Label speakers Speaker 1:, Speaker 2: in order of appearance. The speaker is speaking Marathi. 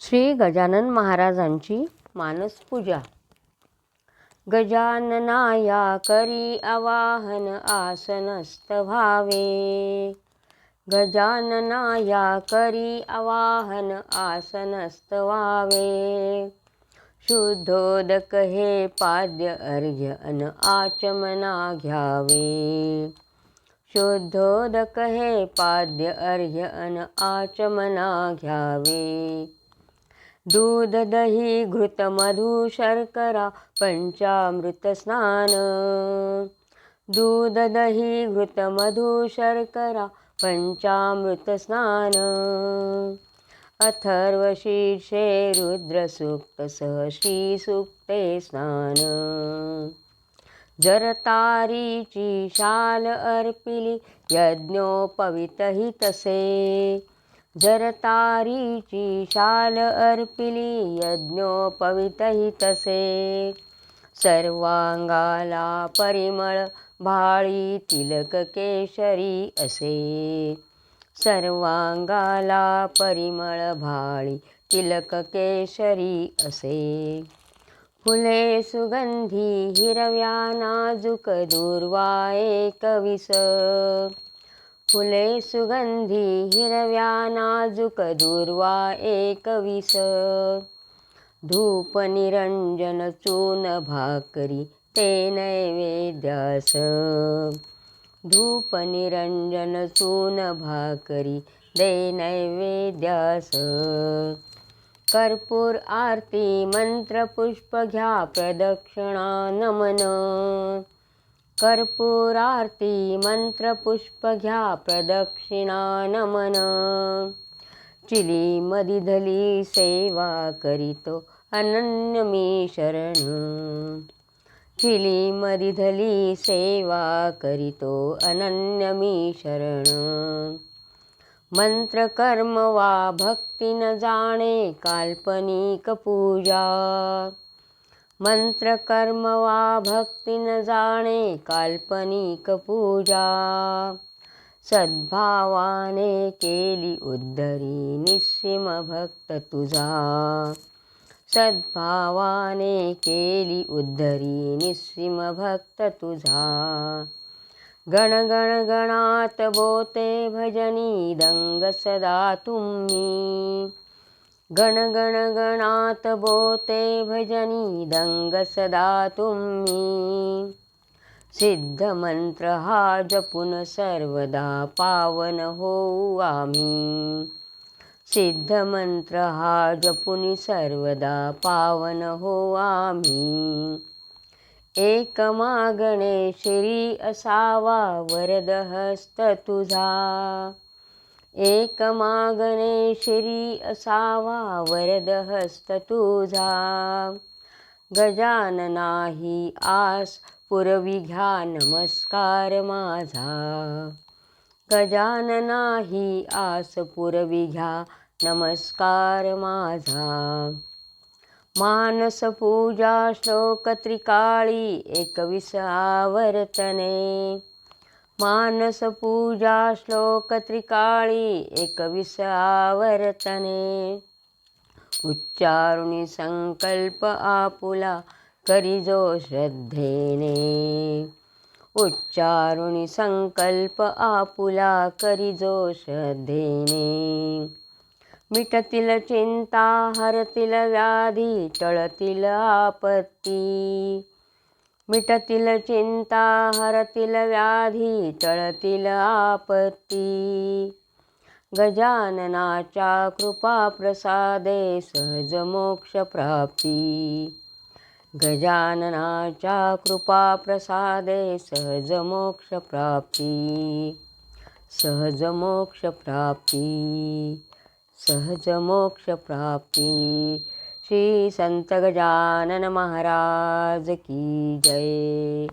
Speaker 1: श्री गजानन महाराजांची मानसपूजा. गजाननाया करी आवाहन आसनस्थ व्हावे. गजाननाया करी आवाहन आसनस्थ व्हावे. शुद्धोदक हे पाद्य अर्घ्य अन आचमना घ्यावे. शुद्धोदक हे पाद्य अर्घ्य अन आचमना घ्यावे. दूध दही घृत मधु शर्करा पंचामृत स्नान. दूध दही घृत मधु शर्करा पंचामृत स्नान. अथर्व शीर्षे रुद्र सूक्त सह श्री सूक्ते स्नान. जर तारीची शाल अर्पिली यज्ञोपवीतहि तसे. जर तारीची शाल अर्पिली यज्ञोपवीतहि तसे. सर्वांगाला परिमळ भाळी तिलक केशरी असे. सर्वांगाला परिमळ भाळी तिलक केशरी असे. फुले सुगंधी हिरव्या नाजूक दूर्वा एकवीस. फुले सुगंधी हिरव्या नाजूक दूर्वा एकवीस. धूप निरंजन चून भाकरी ते नैवेद्यास. धूप निरंजन चून भाकरी दे नैवेद्यास. कर्पूर आरती मंत्र पुष्प घ्या प्रदक्षिणा नमन. कर्पूर आरती मंत्र पुष्प घ्या प्रदक्षिणा नमन. चिली मदिधली सेवा करीतो अनन्य मी शरण. चिली मदिधली सेवा करीतो अनन्य मी शरण. मंत्र कर्म वा भक्ती न जाणे काल्पनिक पूजा. मंत्र कर्म वा भक्ती न जाणे काल्पनिक पूजा. सद्भावाने केली उद्धरी निस्सीम भक्त तुझा. सद्भावाने केली उद्धरी निस्सीम भक्त तुझा. गण गण गणात बोते भजनी दंग सदा तुम्ही. गण गण गणात बोते भजनी दंग सदा तुम्ही. सिद्ध मंत्र हा जपून सर्वदा पावन होऊ आम्ही. सिद्ध मंत्र हा जपून सर्वदा पावन होऊ आम्ही. एक मागणे श्री असावा वरद हस्त तुझा. एक मागणे श्री असावा वरद हस्त तुझा. गजानना ही आस पुरवी घ्या नमस्कार माझा. गजानना ही आस पुरवी घ्या नमस्कार माझा. मानस पूजा श्लोक त्रिकाळी 21 आवर्तने. मानस पूजा श्लोक त्रिकाळी 21 आवर्तने. उच्चारुणी संकल्प आपुला करिजो श्रद्धेने. उच्चारुणी संकल्प आपुला करिजो श्रद्धेने. मिटतील चिंता हरतील व्याधी टळतील आपत्ती. मिटतील चिंता हरतील व्याधी टळतील आपत्ती. गजाननाच्या कृपा प्रसादे सहज मोक्ष प्राप्ती. गजाननाच्या कृपा प्रसादे सहज मोक्ष प्राप्ती. सहज मोक्ष प्राप्ती. सहज मोक्ष प्राप्ती. श्री संत गजानन महाराज की जय.